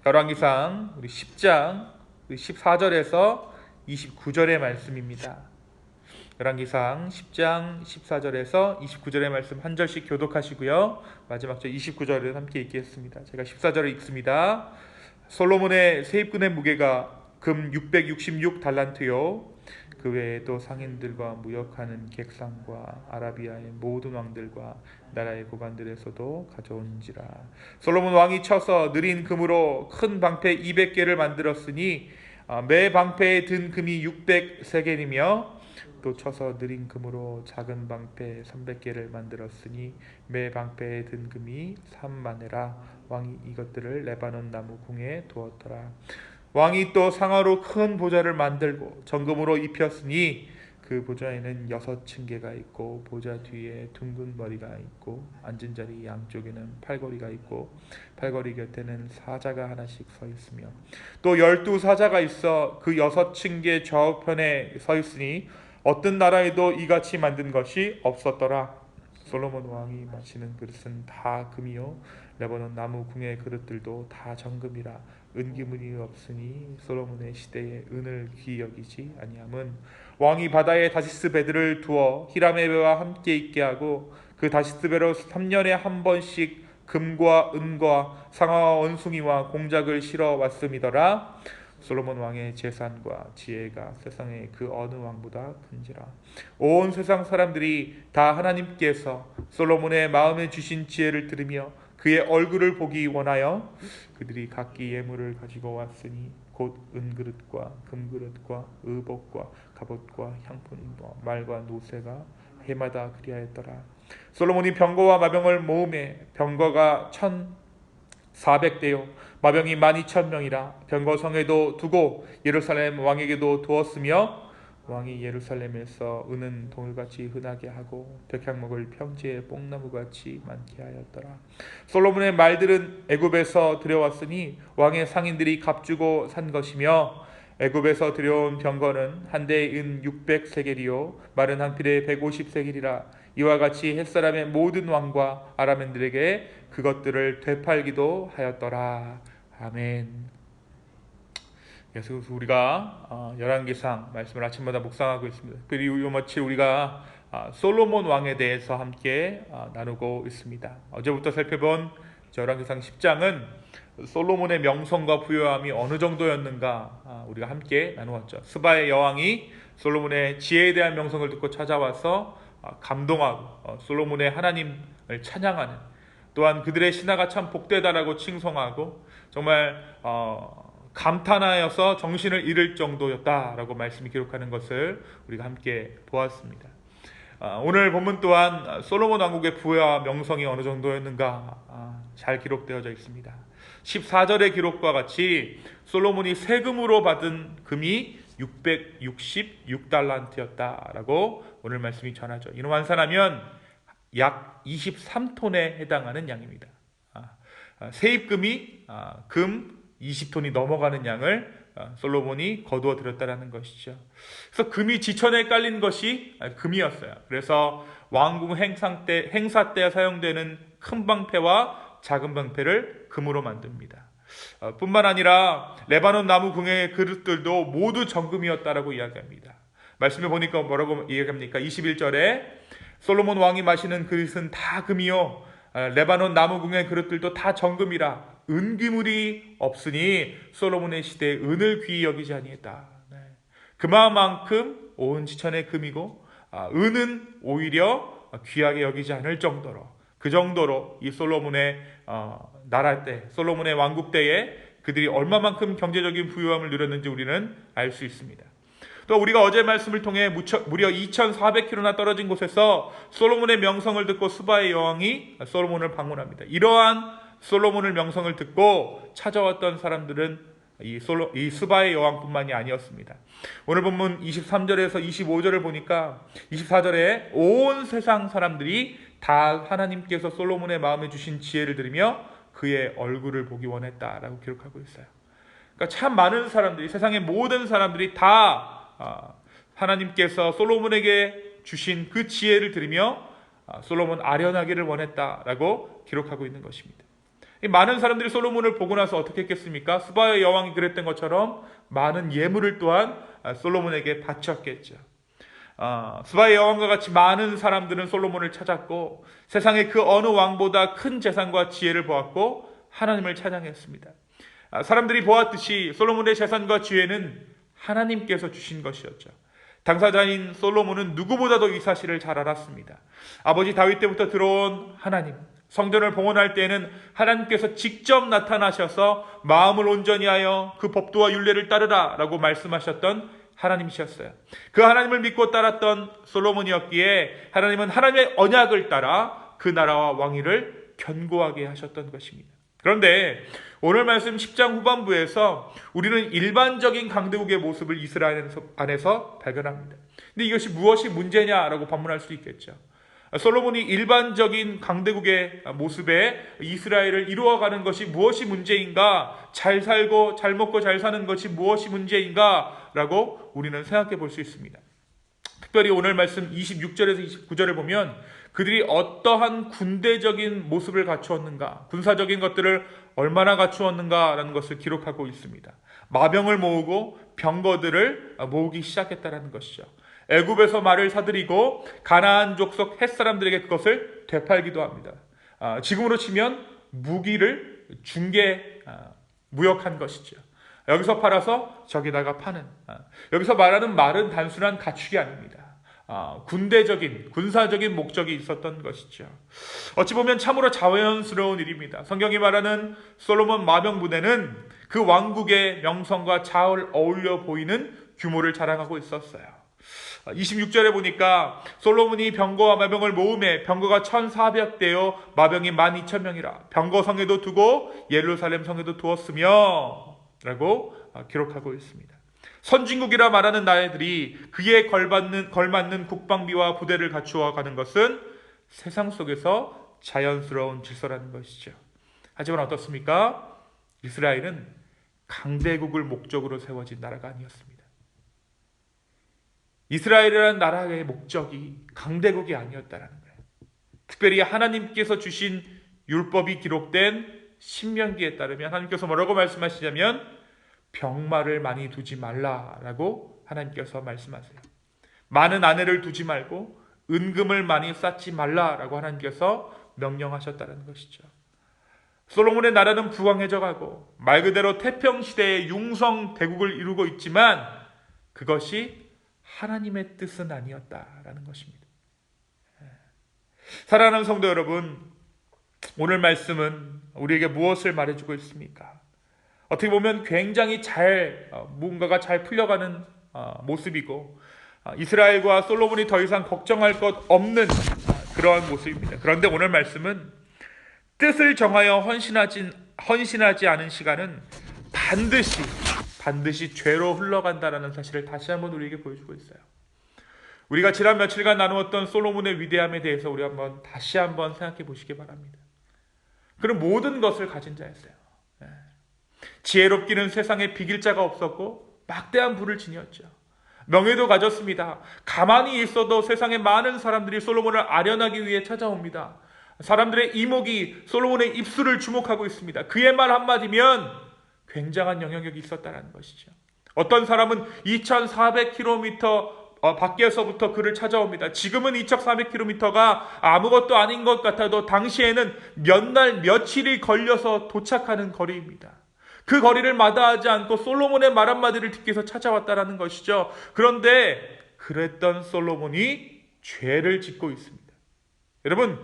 열왕기상 우리 10장 14절에서 29절의 말씀입니다. 열왕기상 10장 14절에서 29절의 말씀 한 절씩 교독하시고요. 마지막 절 29절을 함께 읽겠습니다. 제가 14절을 읽습니다. 솔로몬의 세입근의 무게가 금 666달란트요 그 외에도 상인들과 무역하는 객상과 아라비아의 모든 왕들과 나라의 고관들에서도 가져온지라. 솔로몬 왕이 쳐서 느린 금으로 큰 방패 200개를 만들었으니 매 방패에 든 금이 600세겔이며 또 쳐서 느린 금으로 작은 방패 300개를 만들었으니 매 방패에 든 금이 3만에라. 왕이 이것들을 레바논 나무 궁에 두었더라. 왕이 또 상아로 큰 보좌를 만들고 정금으로 입혔으니 그 보좌에는 6층계가 있고 보좌 뒤에 둥근 머리가 있고 앉은 자리 양쪽에는 팔걸이가 있고 팔걸이 곁에는 사자가 하나씩 서 있으며 또 12사자가 있어 그 6층계 좌우편에 서 있으니 어떤 나라에도 이같이 만든 것이 없었더라. 솔로몬 왕이 마시는 그릇은 다 금이요 레바논 나무 궁의 그릇들도 다 정금이라. 은기문이 없으니 솔로몬의 시대에 은을 귀히 여기지 아니함은 왕이 바다에 다시스 배들을 두어 히람의 배와 함께 있게 하고 그 다시스 배로 3년에 한 번씩 금과 은과 상아와 원숭이와 공작을 실어 왔음이더라. 솔로몬 왕의 재산과 지혜가 세상의 그 어느 왕보다 큰지라. 온 세상 사람들이 다 하나님께서 솔로몬의 마음에 주신 지혜를 들으며 그의 얼굴을 보기 원하여 그들이 각기 예물을 가지고 왔으니 곧 은그릇과 금그릇과 의복과 갑옷과 향품과 말과 노새가 해마다 그리하였더라. 솔로몬이 병거와 마병을 모으매 병거가 1,400대요 마병이 12,000명이라. 병거성에도 두고 예루살렘 왕에게도 두었으며 왕이 예루살렘에서 은은 동을같이 흔하게 하고 백향 먹을 평지에 뽕나무같이 많게 하였더라. 솔로몬의 말들은 애굽에서 들여왔으니 왕의 상인들이 값주고 산 것이며 애굽에서 들여온 병거는 한 대에 은 600세겔이요 말은 한 필에 150세겔이라. 이와 같이 햇사람의 모든 왕과 아람인들에게 그것들을 되팔기도 하였더라. 아멘. 그래서 우리가 열왕기상 말씀을 아침마다 묵상하고 있습니다. 그리고 요마치 우리가 솔로몬 왕에 대해서 함께 나누고 있습니다. 어제부터 살펴본 열왕기상 10장은 솔로몬의 명성과 부요함이 어느 정도였는가 우리가 함께 나누었죠. 스바의 여왕이 솔로몬의 지혜에 대한 명성을 듣고 찾아와서 감동하고 솔로몬의 하나님을 찬양하는, 또한 그들의 신하가 참 복되다라고 칭송하고 정말 감탄하여서 정신을 잃을 정도였다라고 말씀이 기록하는 것을 우리가 함께 보았습니다. 오늘 본문 또한 솔로몬 왕국의 부와 명성이 어느 정도였는가 잘 기록되어져 있습니다. 14절의 기록과 같이 솔로몬이 세금으로 받은 금이 666달란트였다라고 오늘 말씀이 전하죠. 이는 환산하면 약 23톤에 해당하는 양입니다. 세입금이 금 20톤이 넘어가는 양을 솔로몬이 거두어 들였다는 것이죠. 그래서 금이 지천에 깔린 것이 금이었어요. 그래서 왕궁 행사 때 사용되는 큰 방패와 작은 방패를 금으로 만듭니다. 뿐만 아니라 레바논 나무 궁의 그릇들도 모두 정금이었다라고 이야기합니다. 말씀해 보니까 뭐라고 이야기합니까? 21절에 솔로몬 왕이 마시는 그릇은 다 금이요 레바논 나무 궁의 그릇들도 다 정금이라. 은기물이 없으니 솔로몬의 시대에 은을 귀히 여기지 아니했다. 그만큼 온 지천의 금이고 은은 오히려 귀하게 여기지 않을 정도로, 그 정도로 이 솔로몬의 나라 때, 솔로몬의 왕국 때에 그들이 얼마만큼 경제적인 부유함을 누렸는지 우리는 알 수 있습니다. 또 우리가 어제 말씀을 통해 무려 2,400km나 떨어진 곳에서 솔로몬의 명성을 듣고 스바의 여왕이 솔로몬을 방문합니다. 이러한 솔로몬의 명성을 듣고 찾아왔던 사람들은 이 스바의 여왕뿐만이 아니었습니다. 오늘 본문 23절에서 25절을 보니까 24절에 온 세상 사람들이 다 하나님께서 솔로몬의 마음에 주신 지혜를 들으며 그의 얼굴을 보기 원했다라고 기록하고 있어요. 그러니까 참 많은 사람들이, 세상의 모든 사람들이 다 하나님께서 솔로몬에게 주신 그 지혜를 들으며 솔로몬 아련하기를 원했다라고 기록하고 있는 것입니다. 이 많은 사람들이 솔로몬을 보고 나서 어떻게 했겠습니까? 스바의 여왕이 그랬던 것처럼 많은 예물을 또한 솔로몬에게 바쳤겠죠. 스바의 여왕과 같이 많은 사람들은 솔로몬을 찾았고 세상의 그 어느 왕보다 큰 재산과 지혜를 보았고 하나님을 찬양했습니다. 사람들이 보았듯이 솔로몬의 재산과 지혜는 하나님께서 주신 것이었죠. 당사자인 솔로몬은 누구보다도 이 사실을 잘 알았습니다. 아버지 다윗 때부터 들어온 하나님, 성전을 봉헌할 때에는 하나님께서 직접 나타나셔서 마음을 온전히 하여 그 법도와 율례를 따르라 라고 말씀하셨던 하나님이셨어요. 그 하나님을 믿고 따랐던 솔로몬이었기에 하나님은 하나님의 언약을 따라 그 나라와 왕위를 견고하게 하셨던 것입니다. 그런데 오늘 말씀 10장 후반부에서 우리는 일반적인 강대국의 모습을 이스라엘 안에서 발견합니다. 근데 이것이 무엇이 문제냐라고 반문할 수 있겠죠. 솔로몬이 일반적인 강대국의 모습에 이스라엘을 이루어가는 것이 무엇이 문제인가? 잘 살고 잘 먹고 잘 사는 것이 무엇이 문제인가? 라고 우리는 생각해 볼 수 있습니다. 특별히 오늘 말씀 26절에서 29절을 보면 그들이 어떠한 군대적인 모습을 갖추었는가, 군사적인 것들을 얼마나 갖추었는가라는 것을 기록하고 있습니다. 마병을 모으고 병거들을 모으기 시작했다는 것이죠. 애굽에서 말을 사들이고 가나안 족속 헷 사람들에게 그것을 되팔기도 합니다. 지금으로 치면 무기를 무역한 것이죠. 여기서 팔아서 저기다가 파는. 여기서 말하는 말은 단순한 가축이 아닙니다. 군대적인 군사적인 목적이 있었던 것이죠. 어찌 보면 참으로 자연스러운 일입니다. 성경이 말하는 솔로몬 마병 부대는 그 왕국의 명성과 잘 어울려 보이는 규모를 자랑하고 있었어요. 26절에 보니까 솔로몬이 병거와 마병을 모음에 병거가 1,400대요 마병이 12,000명이라 병거 성에도 두고 예루살렘 성에도 두었으며 라고 기록하고 있습니다. 선진국이라 말하는 나라들이 그에 걸맞는 국방비와 부대를 갖추어 가는 것은 세상 속에서 자연스러운 질서라는 것이죠. 하지만 어떻습니까? 이스라엘은 강대국을 목적으로 세워진 나라가 아니었습니다. 이스라엘이라는 나라의 목적이 강대국이 아니었다는 거예요. 특별히 하나님께서 주신 율법이 기록된 신명기에 따르면 하나님께서 뭐라고 말씀하시냐면 병마를 많이 두지 말라라고 하나님께서 말씀하세요. 많은 아내를 두지 말고 은금을 많이 쌓지 말라라고 하나님께서 명령하셨다는 것이죠. 솔로몬의 나라는 부강해져 가고 말 그대로 태평시대의 융성 대국을 이루고 있지만 그것이 하나님의 뜻은 아니었다라는 것입니다. 사랑하는 성도 여러분, 오늘 말씀은 우리에게 무엇을 말해주고 있습니까? 어떻게 보면 굉장히 뭔가가 잘 풀려가는 모습이고 이스라엘과 솔로몬이 더 이상 걱정할 것 없는 그러한 모습입니다. 그런데 오늘 말씀은 뜻을 정하여 헌신하지 않은 시간은 반드시 죄로 흘러간다라는 사실을 다시 한번 우리에게 보여주고 있어요. 우리가 지난 며칠간 나누었던 솔로몬의 위대함에 대해서 우리 다시 한번 생각해 보시기 바랍니다. 그는 모든 것을 가진 자였어요. 지혜롭기는 세상에 비길 자가 없었고 막대한 부를 지녔죠. 명예도 가졌습니다. 가만히 있어도 세상에 많은 사람들이 솔로몬을 아련하기 위해 찾아옵니다. 사람들의 이목이 솔로몬의 입술을 주목하고 있습니다. 그의 말 한마디면 굉장한 영향력이 있었다는 것이죠. 어떤 사람은 2,400km 밖에서부터 그를 찾아옵니다. 지금은 2,400km가 아무것도 아닌 것 같아도 당시에는 몇 날 며칠이 걸려서 도착하는 거리입니다. 그 거리를 마다하지 않고 솔로몬의 말 한마디를 듣기 위해서 찾아왔다는 것이죠. 그런데 그랬던 솔로몬이 죄를 짓고 있습니다. 여러분,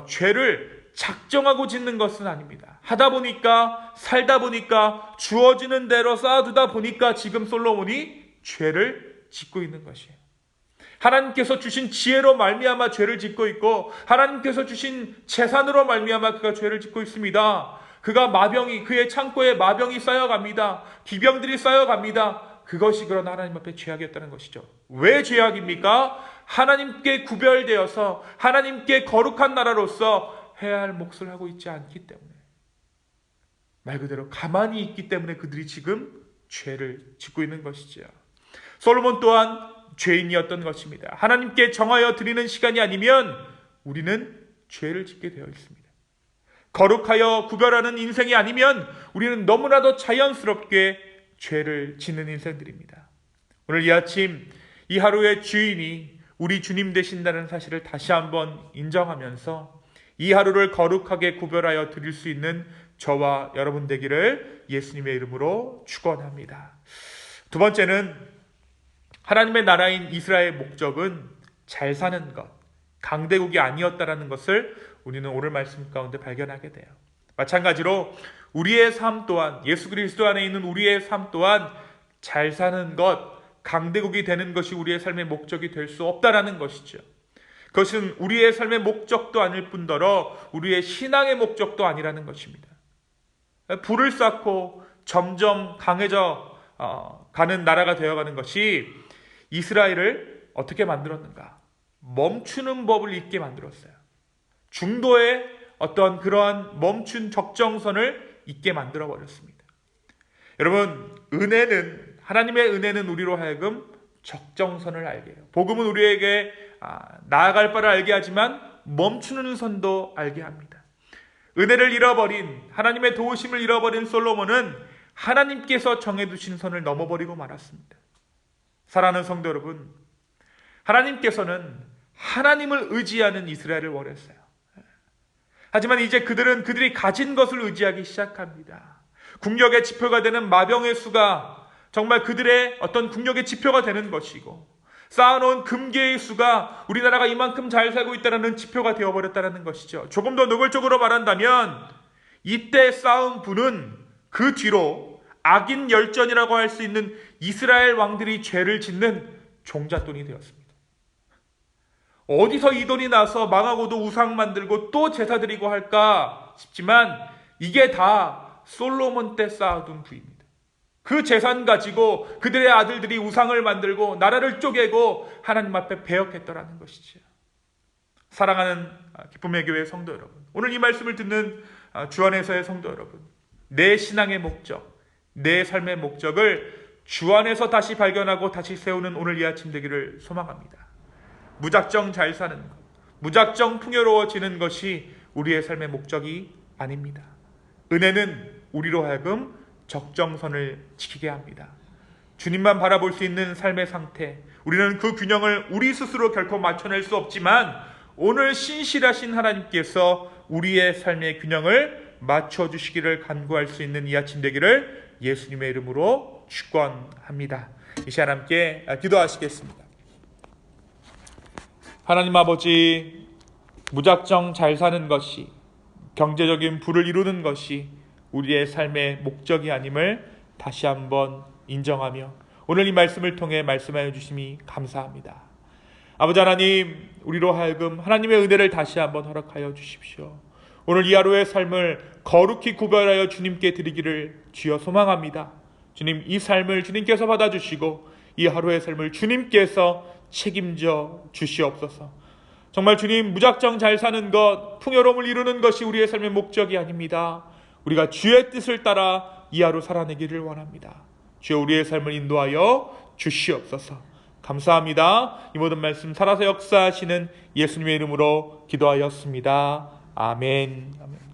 죄를 작정하고 짓는 것은 아닙니다. 하다 보니까, 살다 보니까, 주어지는 대로 쌓아두다 보니까 지금 솔로몬이 죄를 짓고 있는 것이에요. 하나님께서 주신 지혜로 말미암아 죄를 짓고 있고 하나님께서 주신 재산으로 말미암아 그가 죄를 짓고 있습니다. 그의 창고에 마병이 쌓여갑니다. 기병들이 쌓여갑니다. 그것이 그런 하나님 앞에 죄악이었다는 것이죠. 왜 죄악입니까? 하나님께 구별되어서 하나님께 거룩한 나라로서 해야 할 몫을 하고 있지 않기 때문에, 말 그대로 가만히 있기 때문에 그들이 지금 죄를 짓고 있는 것이죠. 솔로몬 또한 죄인이었던 것입니다. 하나님께 정하여 드리는 시간이 아니면 우리는 죄를 짓게 되어 있습니다. 거룩하여 구별하는 인생이 아니면 우리는 너무나도 자연스럽게 죄를 짓는 인생들입니다. 오늘 이 아침 이 하루의 주인이 우리 주님 되신다는 사실을 다시 한번 인정하면서 이 하루를 거룩하게 구별하여 드릴 수 있는 저와 여러분 되기를 예수님의 이름으로 축원합니다. 두 번째는 하나님의 나라인 이스라엘의 목적은 잘 사는 것, 강대국이 아니었다라는 것을 우리는 오늘 말씀 가운데 발견하게 돼요. 마찬가지로 우리의 삶 또한, 예수 그리스도 안에 있는 우리의 삶 또한 잘 사는 것, 강대국이 되는 것이 우리의 삶의 목적이 될 수 없다라는 것이죠. 그것은 우리의 삶의 목적도 아닐 뿐더러 우리의 신앙의 목적도 아니라는 것입니다. 불을 쌓고 점점 강해져 가는 나라가 되어가는 것이 이스라엘을 어떻게 만들었는가? 멈추는 법을 잊게 만들었어요. 중도의 어떤 그러한 멈춘 적정선을 잊게 만들어버렸습니다. 여러분, 하나님의 은혜는 우리로 하여금 적정선을 알게 해요. 복음은 우리에게 나아갈 바를 알게 하지만 멈추는 선도 알게 합니다. 은혜를 잃어버린, 하나님의 도우심을 잃어버린 솔로몬은 하나님께서 정해두신 선을 넘어버리고 말았습니다. 사랑하는 성도 여러분, 하나님께서는 하나님을 의지하는 이스라엘을 원했어요. 하지만 이제 그들이 가진 것을 의지하기 시작합니다. 국력의 지표가 되는 마병의 수가 정말 그들의 어떤 국력의 지표가 되는 것이고, 쌓아놓은 금괴의 수가 우리나라가 이만큼 잘 살고 있다는 지표가 되어버렸다는 것이죠. 조금 더 노골적으로 말한다면 이때 쌓은 부는 그 뒤로 악인 열전이라고 할 수 있는 이스라엘 왕들이 죄를 짓는 종잣돈이 되었습니다. 어디서 이 돈이 나서 망하고도 우상 만들고 또 제사 드리고 할까 싶지만 이게 다 솔로몬 때 쌓아둔 부입니다. 그 재산 가지고 그들의 아들들이 우상을 만들고 나라를 쪼개고 하나님 앞에 배역했더라는 것이죠. 사랑하는 기쁨의 교회 성도 여러분, 오늘 이 말씀을 듣는 주 안에서의 성도 여러분, 내 신앙의 목적, 내 삶의 목적을 주 안에서 다시 발견하고 다시 세우는 오늘 이 아침 되기를 소망합니다. 무작정 잘 사는 것, 무작정 풍요로워지는 것이 우리의 삶의 목적이 아닙니다. 은혜는 우리로 하여금 적정선을 지키게 합니다. 주님만 바라볼 수 있는 삶의 상태, 우리는 그 균형을 우리 스스로 결코 맞춰낼 수 없지만 오늘 신실하신 하나님께서 우리의 삶의 균형을 맞춰주시기를 간구할 수 있는 이 아침 되기를 예수님의 이름으로 축원합니다. 이 시간 함께 기도하시겠습니다. 하나님 아버지, 무작정 잘 사는 것이, 경제적인 부를 이루는 것이 우리의 삶의 목적이 아님을 다시 한번 인정하며 오늘 이 말씀을 통해 말씀하여 주심이 감사합니다. 아버지 하나님, 우리로 하여금 하나님의 은혜를 다시 한번 허락하여 주십시오. 오늘 이 하루의 삶을 거룩히 구별하여 주님께 드리기를 주여 소망합니다. 주님, 이 삶을 주님께서 받아주시고 이 하루의 삶을 주님께서 책임져 주시옵소서. 정말 주님, 무작정 잘 사는 것, 풍요로움을 이루는 것이 우리의 삶의 목적이 아닙니다. 우리가 주의 뜻을 따라 이 하루 살아내기를 원합니다. 주여, 우리의 삶을 인도하여 주시옵소서. 감사합니다. 이 모든 말씀 살아서 역사하시는 예수님의 이름으로 기도하였습니다. 아멘. 아멘.